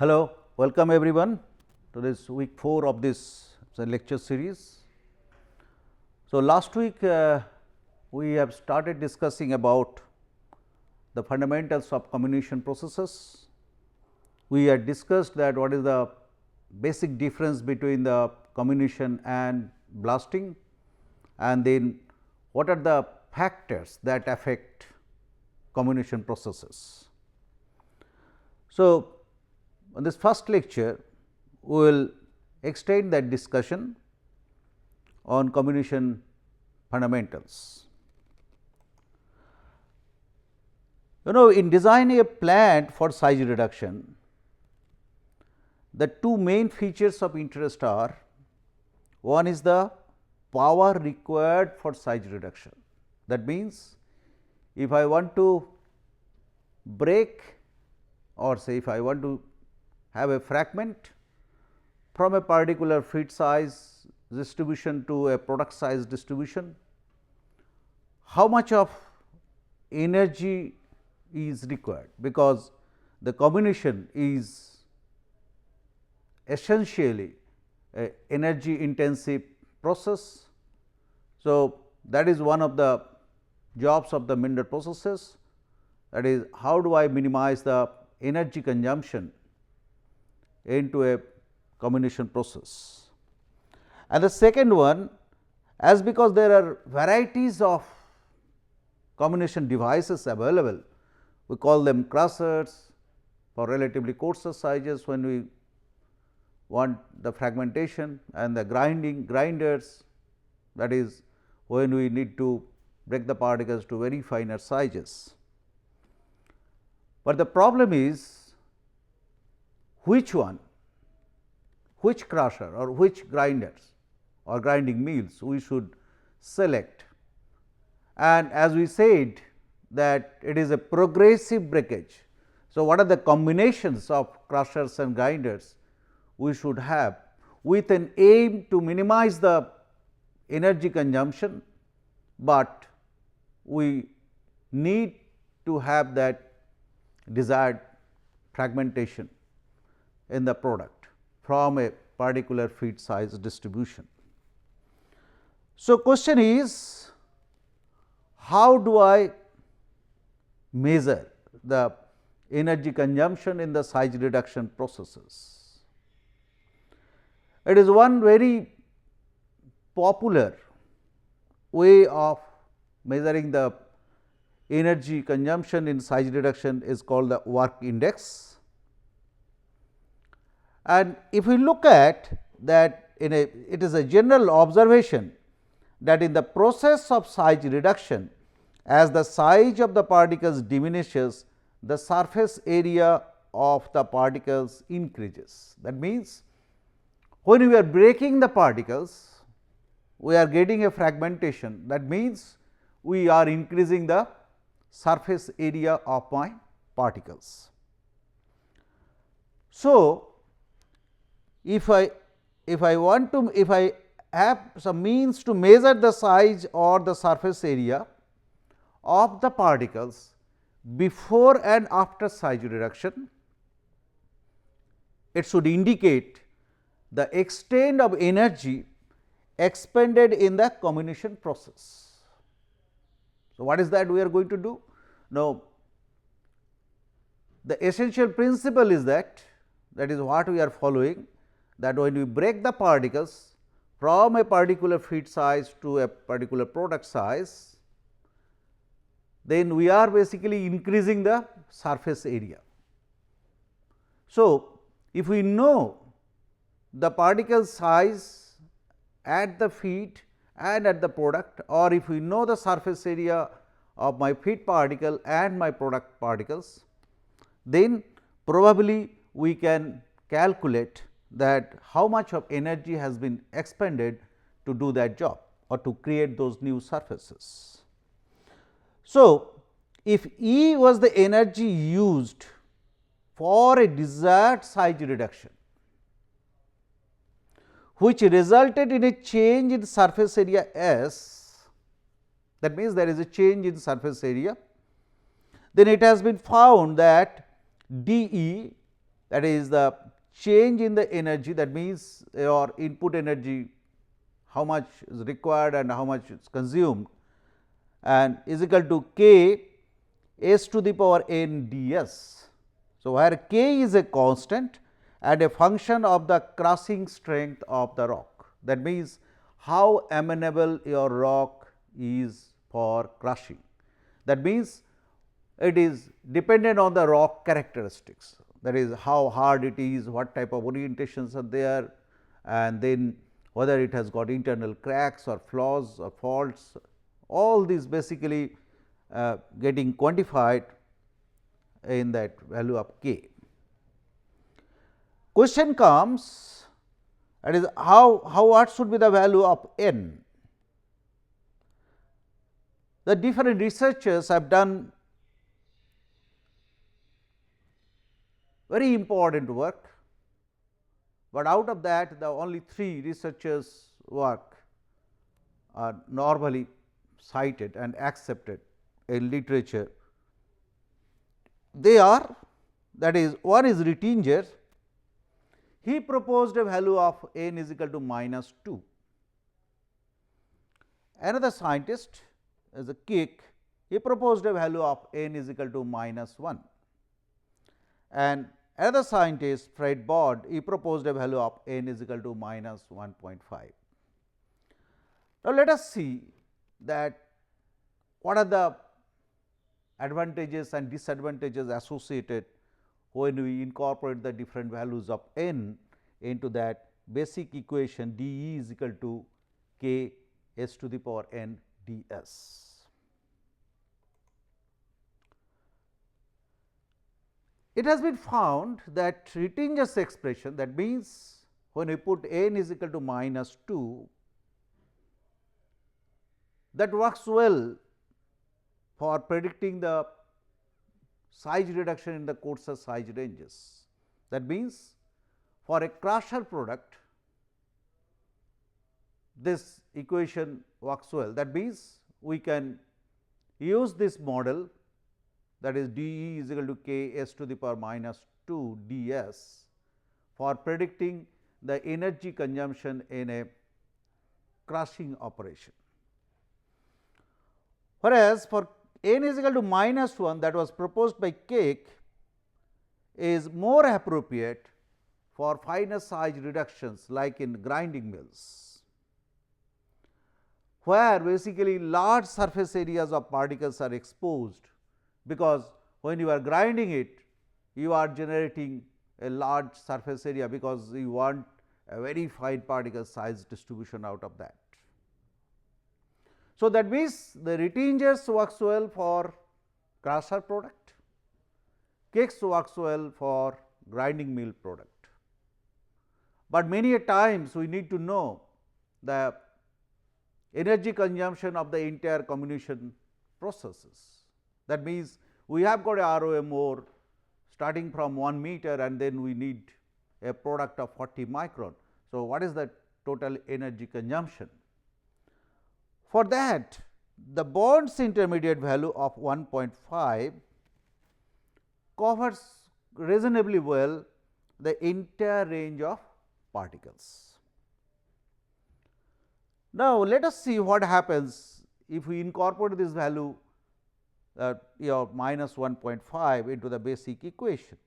Hello, welcome everyone to this week 4 of this lecture series. So, last week we have started discussing about the fundamentals of comminution processes. We had discussed that what is the basic difference between the comminution and blasting, and then what are the factors that affect comminution processes. So, in this first lecture, we will extend that discussion on comminution fundamentals. In designing a plant for size reduction, the two main features of interest are: one is the power required for size reduction. That means, if I want to break, or say if I want to have a fragment from a particular feed size distribution to a product size distribution, how much of energy is required, because the comminution is essentially a energy intensive process. So, that is one of the jobs of the Minder processes, that is, how do I minimize the energy consumption into a comminution process. And the second one, as because there are varieties of comminution devices available, we call them crushers for relatively coarser sizes when we want the fragmentation, and the grinders, that is when we need to break the particles to very finer sizes. But the problem is, which crusher or which grinders or grinding mills we should select. And as we said that it is a progressive breakage. So, what are the combinations of crushers and grinders we should have with an aim to minimize the energy consumption, but we need to have that desired fragmentation in the product from a particular feed size distribution. So, question is, how do I measure the energy consumption in the size reduction processes? It is one very popular way of measuring the energy consumption in size reduction is called the work index. And if we look at that, it is a general observation that in the process of size reduction, as the size of the particles diminishes, the surface area of the particles increases. That means, when we are breaking the particles, we are getting a fragmentation. That means, we are increasing the surface area of my particles. So, if I have some means to measure the size or the surface area of the particles before and after size reduction, it should indicate the extent of energy expended in the comminution process. So, what is that we are going to do? Now, the essential principle is that is what we are following, that when we break the particles from a particular feed size to a particular product size, then we are basically increasing the surface area. So, if we know the particle size at the feed and at the product, or if we know the surface area of my feed particle and my product particles, then probably we can calculate that how much of energy has been expended to do that job or to create those new surfaces. So, if E was the energy used for a desired size reduction, which resulted in a change in surface area S, that means there is a change in surface area, then it has been found that dE that is the change in the energy, that means your input energy, how much is required and how much is consumed, and is equal to k s to the power n ds. So, where k is a constant and a function of the crushing strength of the rock, that means how amenable your rock is for crushing. That means it is dependent on the rock characteristics, that is how hard it is, what type of orientations are there, and then whether it has got internal cracks or flaws or faults, all these basically getting quantified in that value of k. Question comes, that is how what should be the value of n? The different researchers have done very important work, but out of that the only 3 researchers' work are normally cited and accepted in literature. They are, that is, one is Rittinger. He proposed a value of n is equal to minus 2. Another scientist is a Kick. He proposed a value of n is equal to minus 1, and another scientist Fred Bod, he proposed a value of n is equal to minus 1.5. Now, let us see that what are the advantages and disadvantages associated when we incorporate the different values of n into that basic equation d E is equal to k s to the power n d s. It has been found that Rittinger's expression, that means when we put n is equal to minus 2, that works well for predicting the size reduction in the coarser size ranges. That means, for a crusher product, this equation works well. That means, we can use this model, that is d E is equal to k s to the power minus 2 d s for predicting the energy consumption in a crushing operation. Whereas, for n is equal to minus 1, that was proposed by Keck, is more appropriate for finer size reductions like in grinding mills, where basically large surface areas of particles are exposed, because when you are grinding it, you are generating a large surface area, because you want a very fine particle size distribution out of that. So, that means, the Rittinger's works well for crusher product, Keck's works well for grinding mill product, but many a times we need to know the energy consumption of the entire comminution processes. That means, we have got a ROM ore starting from 1 meter, and then we need a product of 40 micron. So, what is the total energy consumption? For that, the Bond's intermediate value of 1.5 covers reasonably well the entire range of particles. Now, let us see what happens if we incorporate this value minus 1.5 into the basic equation.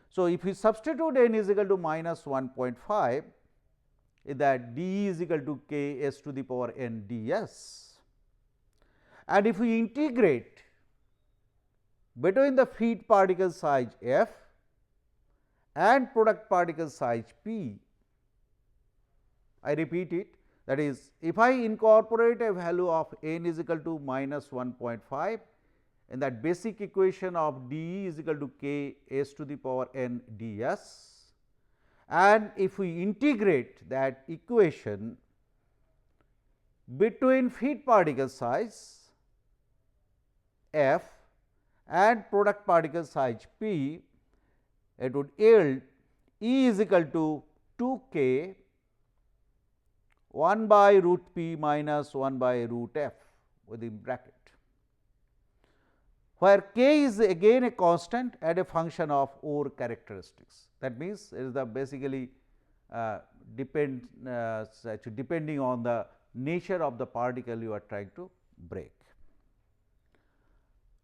So, if we substitute n is equal to minus 1.5, that d is equal to k s to the power n d s, and if we integrate between the feed particle size f and product particle size p, I repeat it, that is, if I incorporate a value of n is equal to minus 1.5 in that basic equation of d E is equal to k s to the power n d s, and if we integrate that equation between feed particle size f and product particle size p, it would yield E is equal to 2 k 1 by root p minus 1 by root f within bracket, where k is again a constant and a function of ore characteristics. That means, it is the basically depending on the nature of the particle you are trying to break.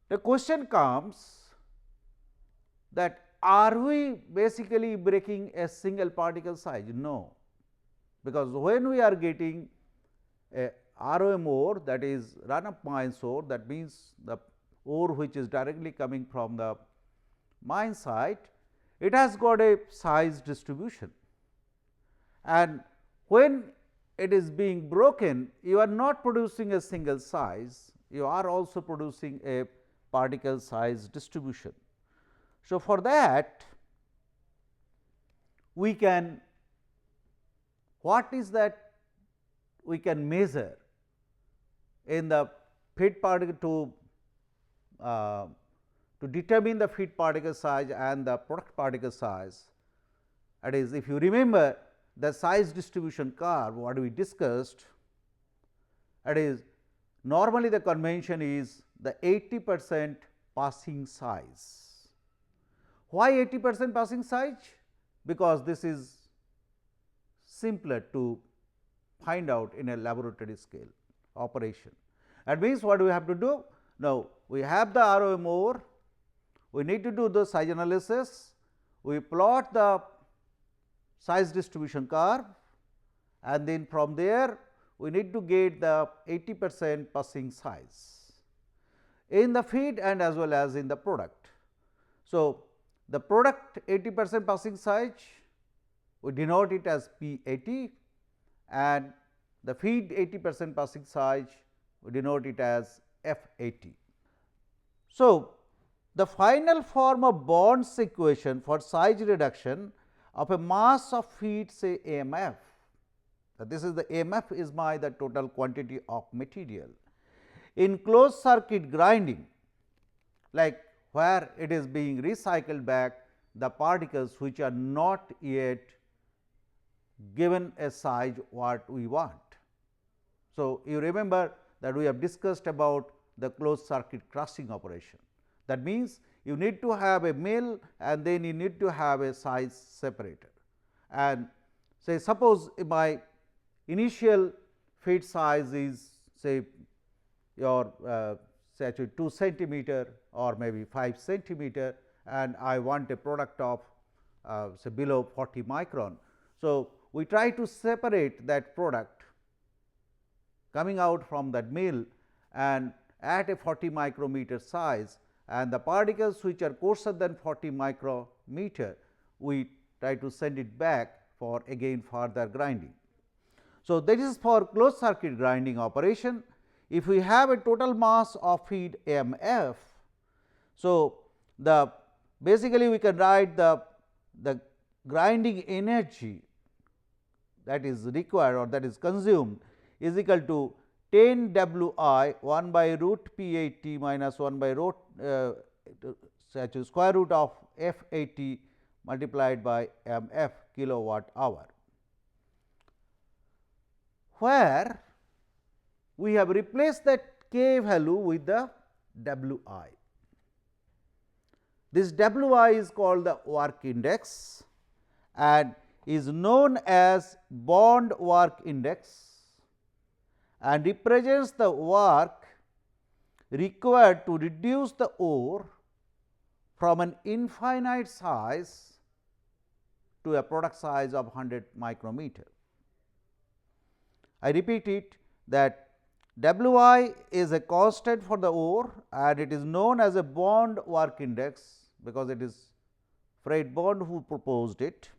The question comes that are we basically breaking a single particle size? No, because when we are getting a ROM ore, that is run of mines ore, that means the ore which is directly coming from the mine site, it has got a size distribution, and when it is being broken, you are not producing a single size, you are also producing a particle size distribution. So, for that we can, what is that we can measure in the feed particle to determine the feed particle size and the product particle size. That is, if you remember the size distribution curve what we discussed, that is normally the convention is the 80% passing size. Why 80% passing size? Because this is simpler to find out in a laboratory scale operation. That means, what we have to do? Now, we have the ROM ore, we need to do the size analysis, we plot the size distribution curve, and then from there we need to get the 80% passing size in the feed and as well as in the product. So, the product 80% passing size we denote it as P 80 and the feed 80% passing size we denote it as F 80. So, the final form of Bond's equation for size reduction of a mass of feed, say AMF, this is the AMF is the total quantity of material in closed circuit grinding, like where it is being recycled back the particles which are not yet given a size what we want. So, you remember that we have discussed about the closed circuit crushing operation. That means, you need to have a mill and then you need to have a size separator, and say suppose my initial feed size is say your say 2 centimeter or maybe 5 centimeter, and I want a product of say below 40 micron. So, we try to separate that product coming out from that mill and at a 40 micrometer size, and the particles which are coarser than 40 micrometer we try to send it back for again further grinding. So, that is for closed circuit grinding operation. If we have a total mass of feed AMF, so the basically we can write the grinding energy that is required or that is consumed is equal to 10 Wi 1 by root P 80 minus 1 by root square root of F 80 multiplied by MF kilowatt hour, where we have replaced that K value with the Wi. This Wi is called the work index and is known as bond work index and represents the work required to reduce the ore from an infinite size to a product size of 100 micrometer. I repeat it that Wi is a constant for the ore and it is known as a bond work index, because it is Fred Bond who proposed it,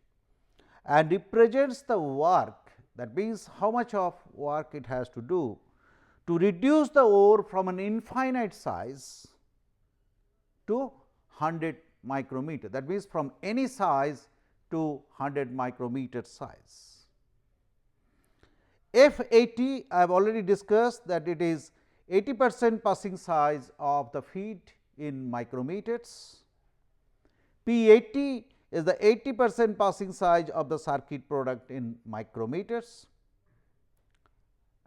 and represents the work, that means how much of work it has to do to reduce the ore from an infinite size to 100 micrometer, that means from any size to 100 micrometer size. F 80 I have already discussed that it is 80% passing size of the feed in micrometers. P 80 is the 80% passing size of the circuit product in micrometers,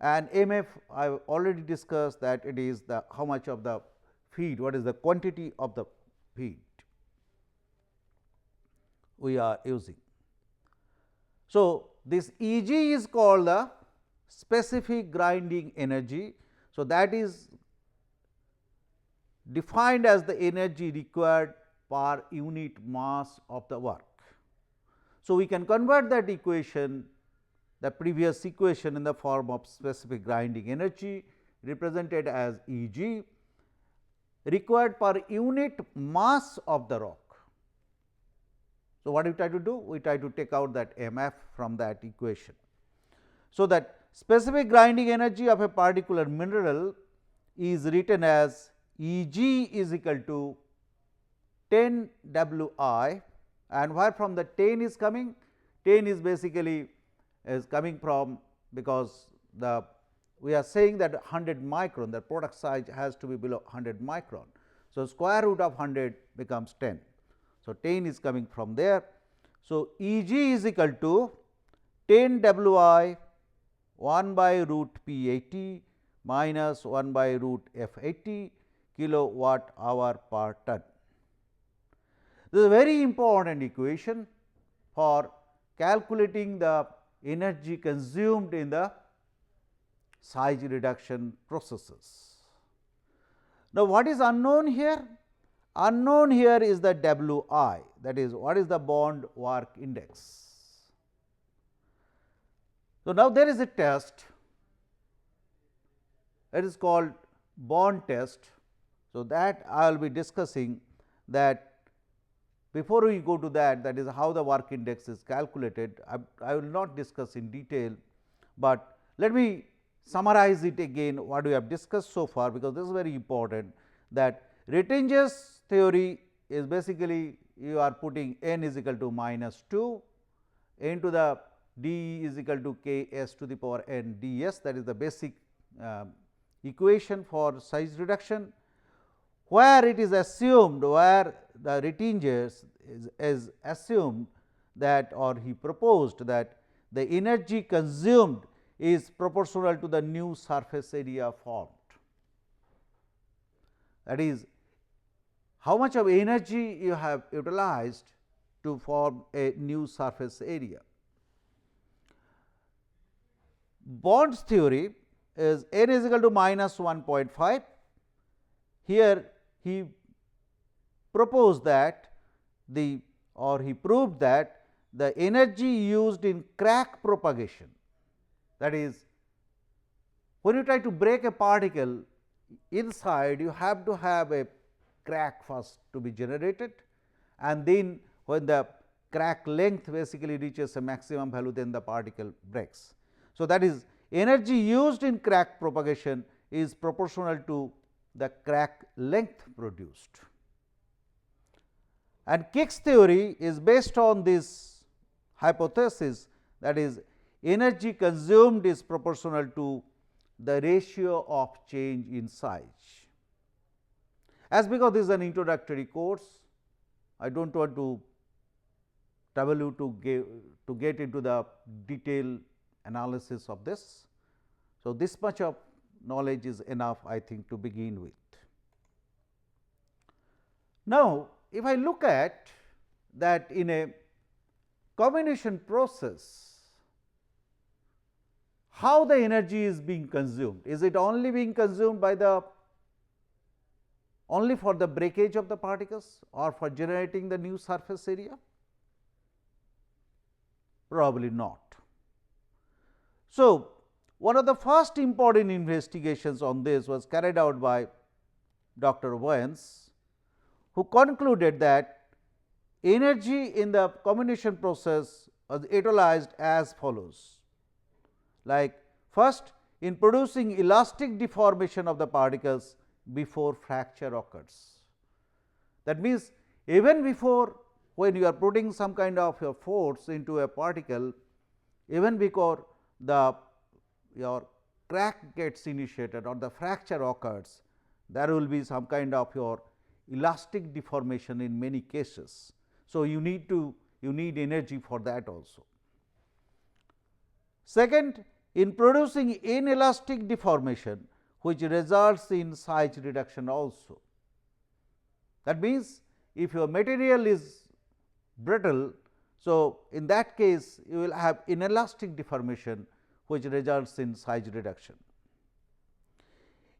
and MF I have already discussed that it is the how much of the feed, what is the quantity of the feed we are using. So, this E g is called the specific grinding energy. So, that is defined as the energy required per unit mass of the work. So, we can convert that equation, the previous equation, in the form of specific grinding energy represented as E g required per unit mass of the rock. So, what do we try to do? We try to take out that M f from that equation. So, that specific grinding energy of a particular mineral is written as E g is equal to 10 W I, and where from the 10 is coming? 10 is basically is coming from, because the we are saying that 100 micron, the product size has to be below 100 micron. So, square root of 100 becomes 10. So, 10 is coming from there. So, E g is equal to 10 W I 1 by root P 80 minus 1 by root F 80 kilowatt hour per ton. This is a very important equation for calculating the energy consumed in the size reduction processes. Now, what is unknown here? Unknown here is the W I, that is, what is the bond work index. So, now there is a test, it is called bond test. So, that I will be discussing that. Before we go to that, that is how the work index is calculated. I will not discuss in detail, but let me summarize it again what we have discussed so far, because this is very important, that Rettinger's theory is basically you are putting n is equal to minus 2 into the d is equal to k s to the power n d s, that is the basic equation for size reduction, where it is assumed, where the Rettinger is assumed that, or he proposed that the energy consumed is proportional to the new surface area formed. That is, how much of energy you have utilized to form a new surface area. Bond's theory is n is equal to minus 1.5. Here he proposed that the, or he proved that the energy used in crack propagation, that is, when you try to break a particle inside, you have to have a crack first to be generated, and then when the crack length basically reaches a maximum value, then the particle breaks. So, that is, energy used in crack propagation is proportional to the crack length produced. And Kick's theory is based on this hypothesis, that is, energy consumed is proportional to the ratio of change in size. As because this is an introductory course, I do not want to trouble you to get into the detailed analysis of this. So, this much of knowledge is enough, I think, to begin with. Now, if I look at that in a comminution process, how the energy is being consumed? Is it only being consumed by the only for the breakage of the particles or for generating the new surface area? Probably not. So, one of the first important investigations on this was carried out by Dr. Waynes, who concluded that energy in the comminution process was utilized as follows. Like, first, in producing elastic deformation of the particles before fracture occurs. That means, even before, when you are putting some kind of your force into a particle, even before your crack gets initiated or the fracture occurs, there will be some kind of your elastic deformation in many cases. So, you need energy for that also. Second, in producing inelastic deformation, which results in size reduction also. That means, if your material is brittle, so in that case you will have inelastic deformation, which results in size reduction.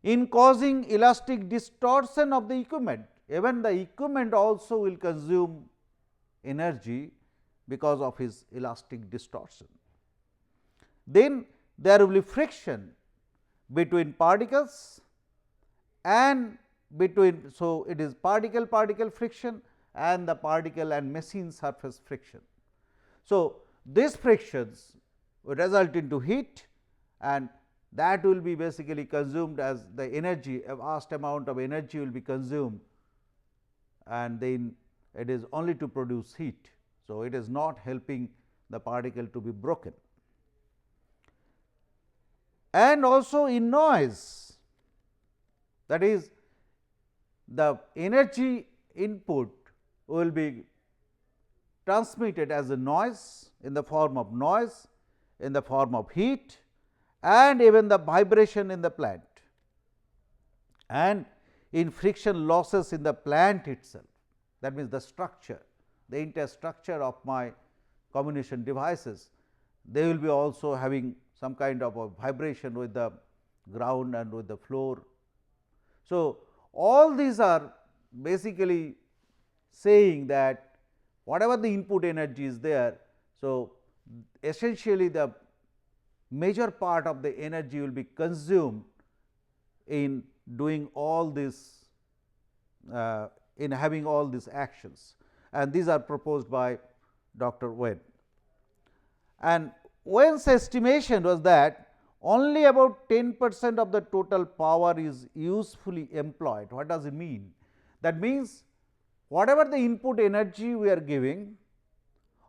In causing elastic distortion of the equipment, even the equipment also will consume energy because of its elastic distortion. Then there will be friction between particles and between, so it is particle particle friction and the particle and machine surface friction. So, these frictions will result into heat, and that will be basically consumed as the energy, a vast amount of energy will be consumed, and then it is only to produce heat. So, it is not helping the particle to be broken. And also in noise, that is, the energy input will be transmitted as a noise, in the form of noise, in the form of heat, and even the vibration in the plant, and in friction losses in the plant itself. That means, the structure, the entire structure of my comminution devices, they will be also having some kind of a vibration with the ground and with the floor. So, all these are basically saying that whatever the input energy is there, so essentially the major part of the energy will be consumed in doing all this, in having all these actions, and these are proposed by Dr. Wen. And Wen's estimation was that only about 10% of the total power is usefully employed. What does it mean? That means, whatever the input energy we are giving,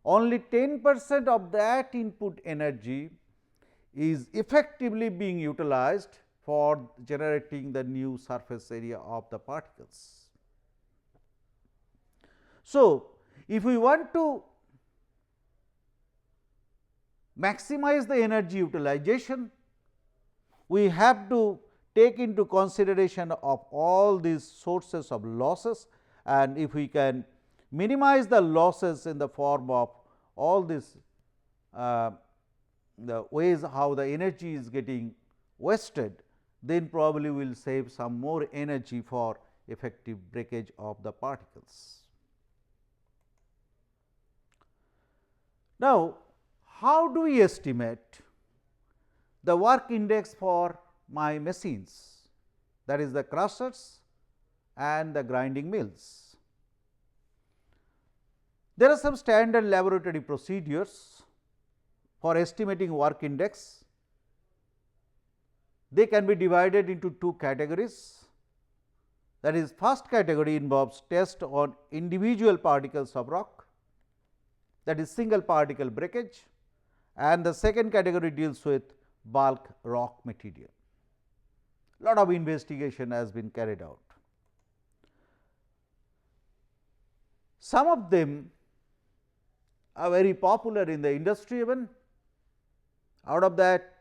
only 10% of that input energy is effectively being utilized for generating the new surface area of the particles. So, if we want to maximize the energy utilization, we have to take into consideration of all these sources of losses, and if we can minimize the losses in the form of all this, the ways how the energy is getting wasted, then probably we will save some more energy for effective breakage of the particles. Now, how do we estimate the work index for my machines, that is the crushers and the grinding mills? There are some standard laboratory procedures for estimating work index. They can be divided into two categories. That is, first category involves test on individual particles of rock, that is single particle breakage, and the second category deals with bulk rock material. Lot of investigation has been carried out. Some of them are very popular in the industry even. Out of that,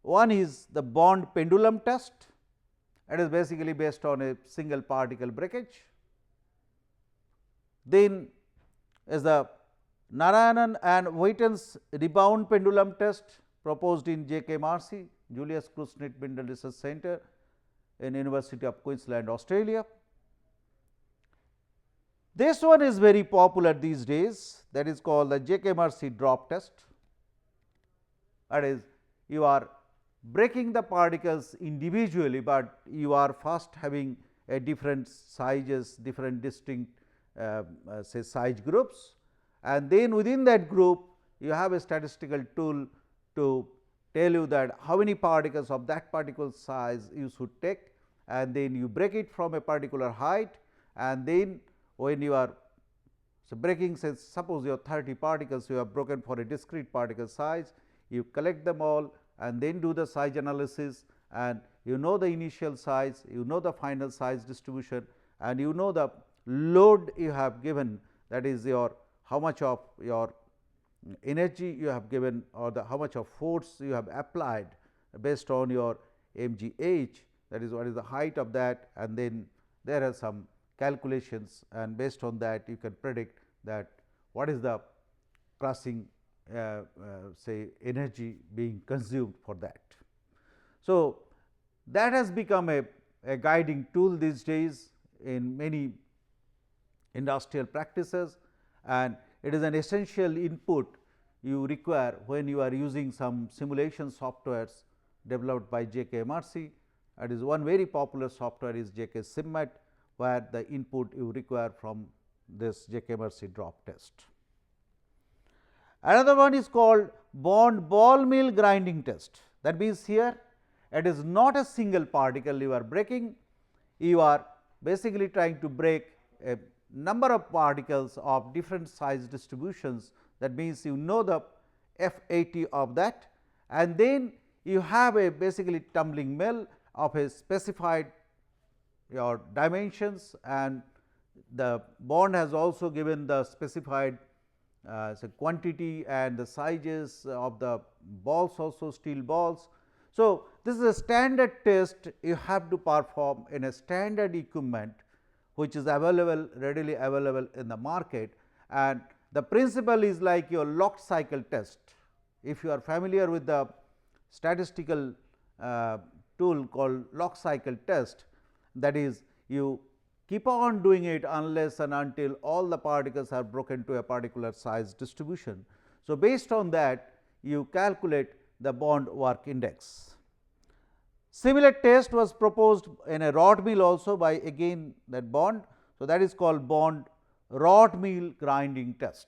one is the bond pendulum test. It is basically based on a single particle breakage. Then is the Narayanan and Wheaton's rebound pendulum test, proposed in J.K. Marcy, Julius Krusnit Bindle Research Center in University of Queensland, Australia. This one is very popular these days, that is called the J.K. Marcy drop test. That is, you are breaking the particles individually, but you are first having a different sizes, different distinct say size groups, and then within that group you have a statistical tool to tell you that how many particles of that particular size you should take, and then you break it from a particular height, and then when you are breaking, say suppose you have 30 particles, you have broken for a discrete particle size, you collect them all and then do the size analysis, and you know the initial size, you know the final size distribution, and you know the load you have given, that is your how much of your energy you have given, or the how much of force you have applied based on your mgh, that is what is the height of that, and then there are some calculations, and based on that you can predict that what is the crossing say energy being consumed for that. So, that has become a guiding tool these days in many industrial practices, and it is an essential input you require when you are using some simulation softwares developed by JKMRC. That is one very popular software is JK SimMat, where the input you require from this JKMRC drop test. Another one is called bond ball mill grinding test. That means, here it is not a single particle you are breaking, you are basically trying to break a number of particles of different size distributions. That means, you know the F80 of that, and then you have a basically tumbling mill of a specified your dimensions, and the bond has also given the specified quantity and the sizes of the balls, also steel balls. So, this is a standard test you have to perform in a standard equipment which is available, readily available in the market, and the principle is like your locked cycle test. If you are familiar with the statistical tool called locked cycle test, that is, you keep on doing it unless and until all the particles are broken to a particular size distribution. So, based on that you calculate the bond work index. Similar test was proposed in a rod mill also by again that bond. So, that is called bond rod mill grinding test.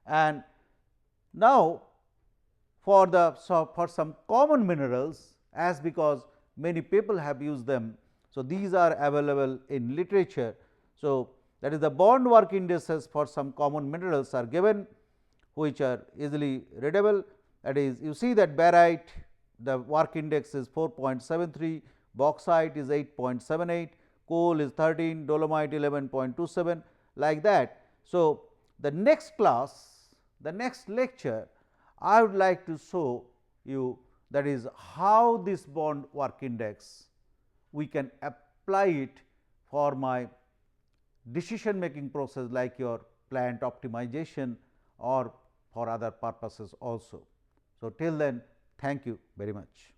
And now, for some common minerals, as because many people have used them. So, these are available in literature. So, that is the bond work indices for some common minerals are given, which are easily readable. That is, you see that barite, the work index is 4.73, bauxite is 8.78, coal is 13, dolomite 11.27, like that. So, the next class, the next lecture, I would like to show you, that is how this bond work index we can apply it for my decision making process, like your plant optimization or for other purposes also. So, till then, thank you very much.